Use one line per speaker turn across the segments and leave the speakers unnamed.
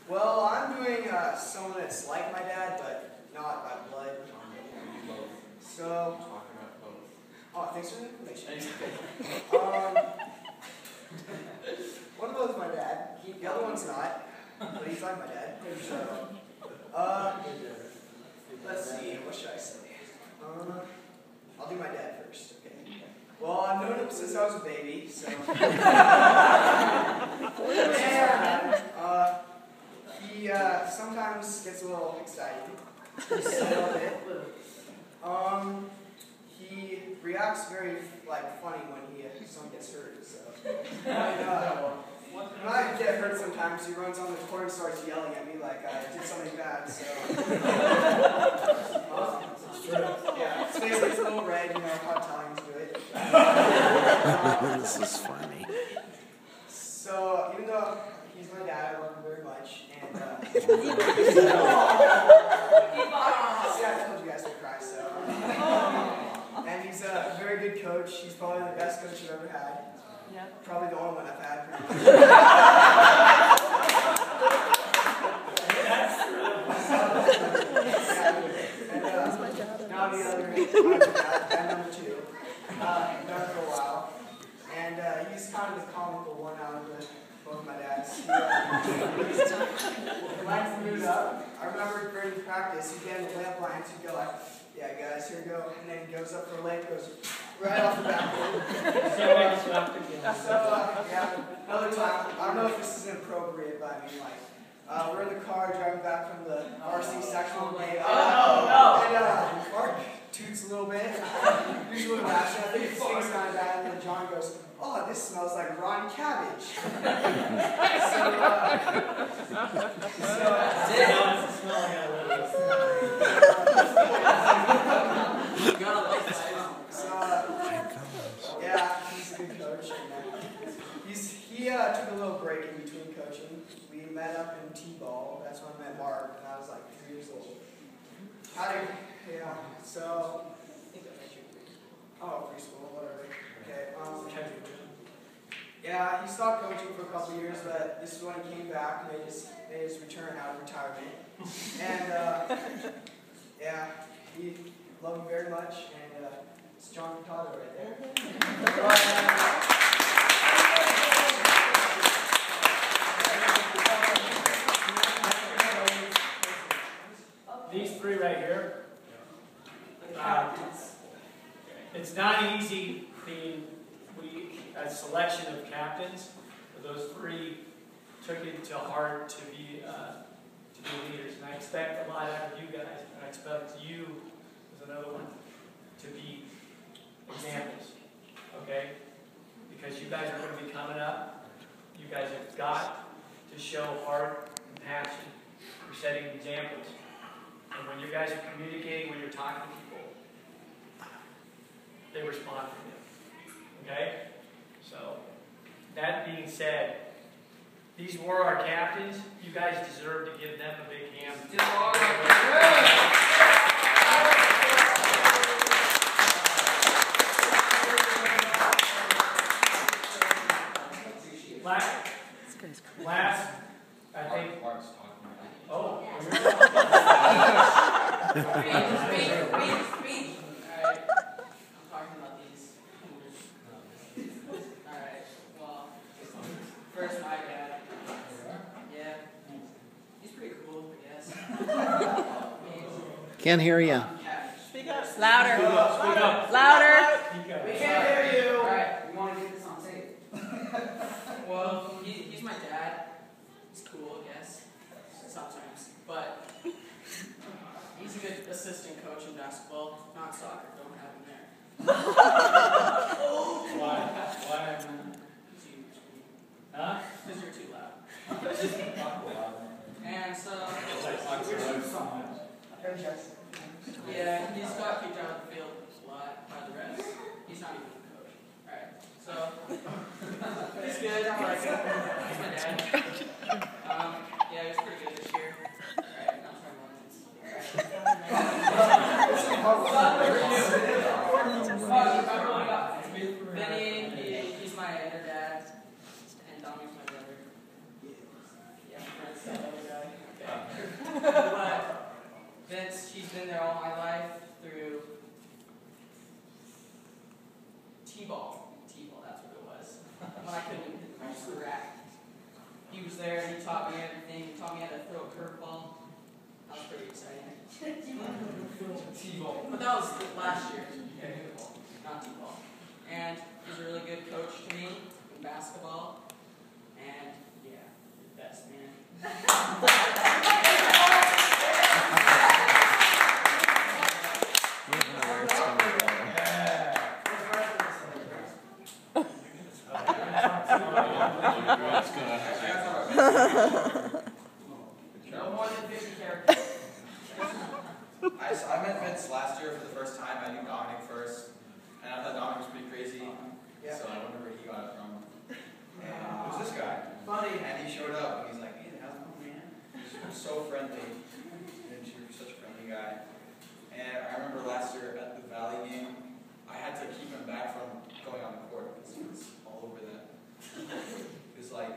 Well, I'm doing someone that's like my dad, but not by blood. So, oh, thanks for the information. One of those is my dad. The other one's not, but he's like my dad. So, let's see. What should I say? I'll do my dad first. Okay. Well, I've known him since I was a baby, so. He sometimes gets a little excited. Just a little bit. He reacts very funny when someone gets hurt. So. When I get hurt sometimes, he runs on the court and starts yelling at me like I did something bad. So. Yeah, his face gets a little red, how Italians do it.
This is funny.
So, even though he's my dad, I love him very much, and see, I told you guys to cry, so. And he's a very good coach. He's probably the best coach I've ever had. Yeah. Probably the only one I've had. Now the other, dad number 2. I've done it for a while. And he's kind of the comical one out of both my dads. He likes to move up. I remember during practice, he'd get in the layup lines, he'd go like, yeah guys, here we go. And then he goes up for a layup, goes right off the backboard. So, yeah, another time, I don't know if this is inappropriate, but I mean we're in the car driving back from the RC sectional game. And Mark toots a little bit. Usually laughs. I think it stinks kind of bad. And then John goes, "Oh, this smells like rotten cabbage." Yeah, he's a good coach. He took a little break in between coaching. We met up in T-ball. That's when I met Mark, and I was like 3 years old. So, preschool, whatever. Okay, yeah, he stopped coaching for a couple years, but this is when he came back, made his return out of retirement. And, yeah, we love him very much, and it's John Furtado right there.
These 3 right here, it's not easy being a selection of captains, but those 3 took it to heart to be leaders. And I expect a lot out of you guys, and I expect you, as another one, to be examples, okay? Because you guys are going to be coming up. You guys have got to show heart and passion for setting examples. And when you guys are communicating, when you're talking to people, they respond from you. Okay? So, that being said, these were our captains. You guys deserve to give them a big hand. Last, I think. Oh,
First, my dad. Yeah. He's pretty cool, I guess.
Can't hear you.
Speak up.
Louder.
Speak up.
Louder.
We can't hear you.
Alright, we want to get this on tape. Well, he's my dad. He's cool, I guess. Sometimes. But he's a good assistant coach in basketball. Not soccer. Don't have him there.
Why? Huh?
Because you're too loud. And so, yeah, he's got kicked out of the field a lot by the refs. He's not even a coach. Alright, so, he's good. I like him. He's my dad. Yeah, he's pretty good this year. Alright, now try Benny, he's my other dad. And Dominic's my brother.
T-ball.
But that was last year. Okay, not T-ball. And he's a really good coach to me in basketball. And yeah, the best man. No more than 50 characters.
I met Vince last year for the first time. I knew Dominic first, and I thought Dominic was pretty crazy.
Yeah.
So I wonder where he got it from. And who's this guy?
Funny.
And he showed up, and he's like, "Hey, how's it going, man?" He's so friendly. And you're such a friendly guy. And I remember last year at the Valley game, I had to keep him back from going on the court because he was all over that. He was like,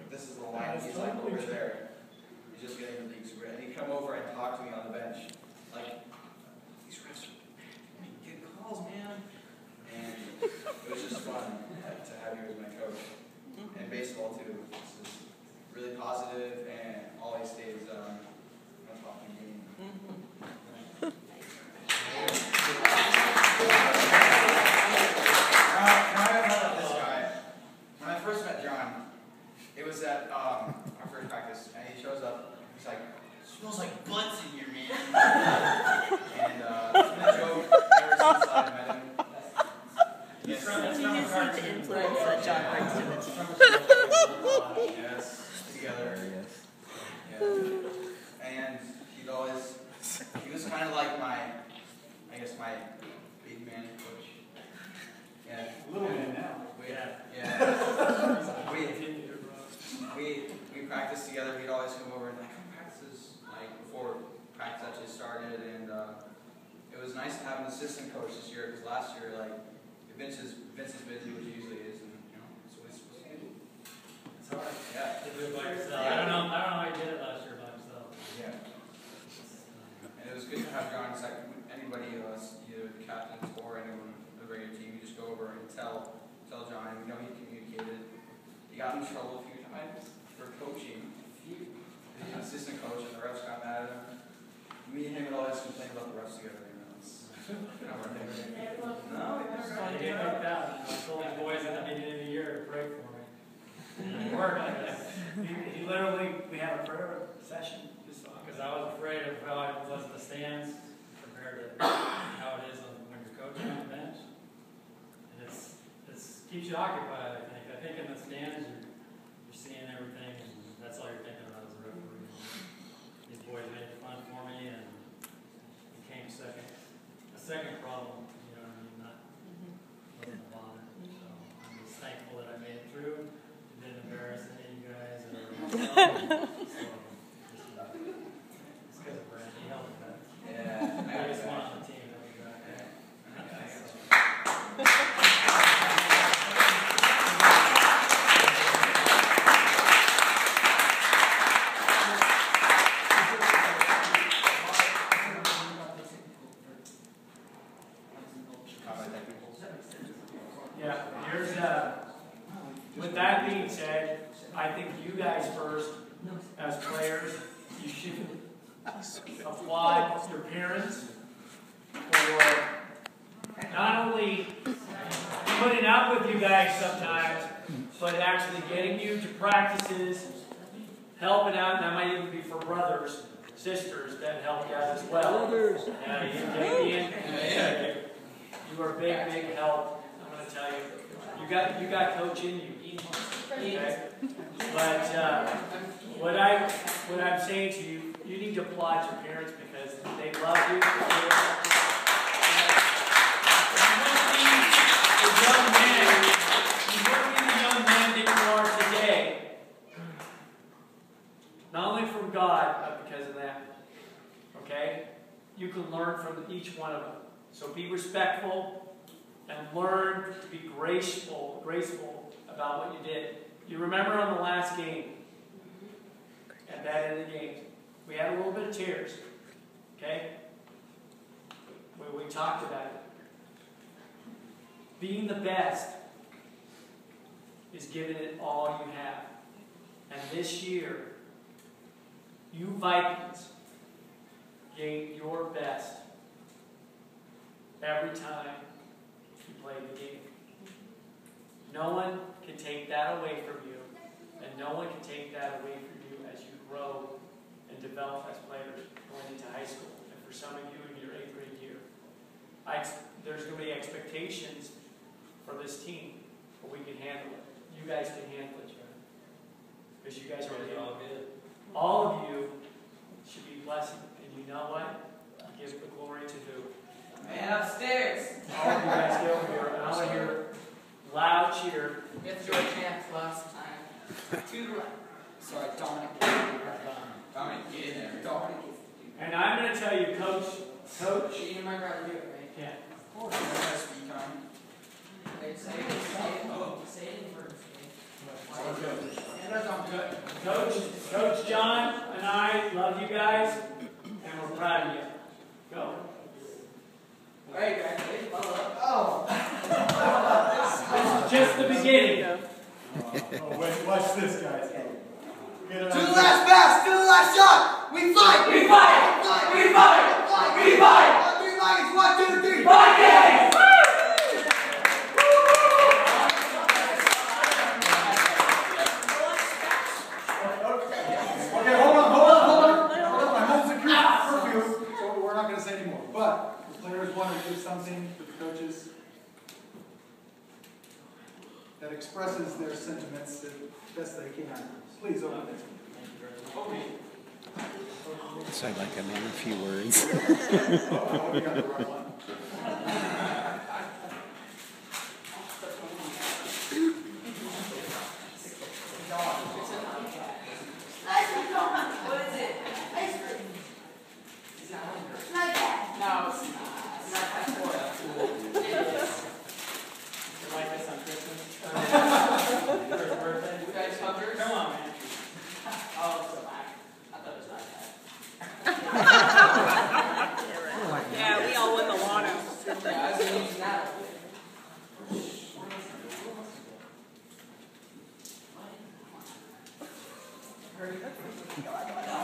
"This is the line." He's like over there. He's just getting the leagues ready. And he'd come over and talk to me on the bench. Like, these refs are getting calls, man. And it was just fun to have you as my coach. And baseball, too. This is really positive and always stays on top of the game. When I first met John, it was at our first practice, and he shows up. He's like, "Smells like butts in here, man." And it's been a joke ever since I met him. Yes.
You can see the influence that John brings to the team.
Yes, together. Yeah. And he was kind of like my big man coach. Yeah.
Little man now.
We practiced together. He'd always come over and come practices before practice actually started, and it was nice to have an assistant coach this year because last year Vince is busy, which he usually is, and that's what he's supposed to do.
It's hard.
Yeah.
To do it by yourself.
Yeah.
I don't know how you did it last year by yourself.
Yeah. And it was good to have John. It's like anybody else, either the captains or anyone on the regular team, you just go over and tell John, and we know he communicated. He got in trouble a few times for coaching. He's an assistant coach, and the refs got mad at him. Me and him would always complain about the refs together. No,
I did like that. I told the boys at the beginning of the year to pray for me. It worked. He literally, we had a prayer session because I was afraid of how it was in the stands compared to how it is when you're coaching on the bench. And it keeps you occupied, I think. I think in the stands you're seeing everything, and that's all you're thinking about as a referee. These boys made it fun for me, and it came second. Second problem, you know what I mean, wasn't a bother. So I'm just thankful that I made it through. It didn't embarrass any of you guys. It's because of Brent. He helped with that.
Yeah.
I just want on the team. That we got. With that being said, I think you guys first, as players, you should applaud your parents for not only putting up with you guys sometimes, but actually getting you to practices, helping out, and that might even be for brothers, sisters that helped out as well. You are big, big help. I'm going to tell you. You got coaching. Okay? But what I'm saying to you, you need to applaud your parents because they love you. You wouldn't be the young man that you are today. Not only from God, but because of that. Okay? You can learn from each one of them. So be respectful and learn to be graceful about what you did. You remember on the last game, at that end of the game, we had a little bit of tears. Okay? We talked about it. Being the best is giving it all you have. And this year, you Vikings gave your best every time you play the game. No one can take that away from you, and no one can take that away from you as you grow and develop as players going into high school. And for some of you in your 8th grade year, there's going to be expectations for this team, but we can handle it. You guys can handle it, John. Because you guys are all good. All of you should be blessed. And you know what? Give the glory to who?
Man upstairs.
All of you guys get over here. And I want to hear loud cheer.
We have to do our chants last time. To the left. Sorry, Dominic.
Dominic, get in there.
Dominic.
And I'm going to tell you, Coach.
You might rather do it, right?
Yeah.
Oh, you guys speak on.
Okay, say it in words.
Coach John and I love you guys, and we're proud of you. Go.
All right, guys. Ready? Follow up.
This is just the beginning.
Oh, wait, watch this, guys.
To the last pass, to the last shot. We fight.
We fight! We fight! We fight!
3 Lions, 1, 2, 3.
Vikings!
Okay, hold on. I'm holding curfew, so we're not going to say anymore. But the players want to do something to the coaches that expresses their sentiments the best they can. Please open it.
So like I'm in a few words.
Oh, we got the wrong one.
What is it? Ice cream. Is that one? No, it's not. It's not that cool. It is.
You like this on Christmas?
For his birthday? You guys huggers?
Come on, man.
Oh, so I thought it was not that.
Yeah, we all won the lotto.
Yeah, I was going to use that.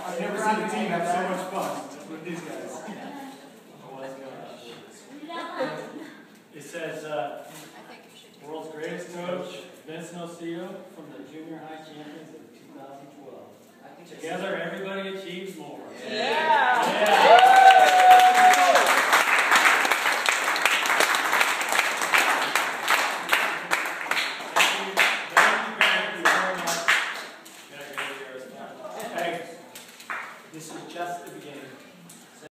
I've never seen a team have so much fun with these guys.
It says, world's greatest coach, Vince Nocillo, from the junior high champions of 2012. Together, everybody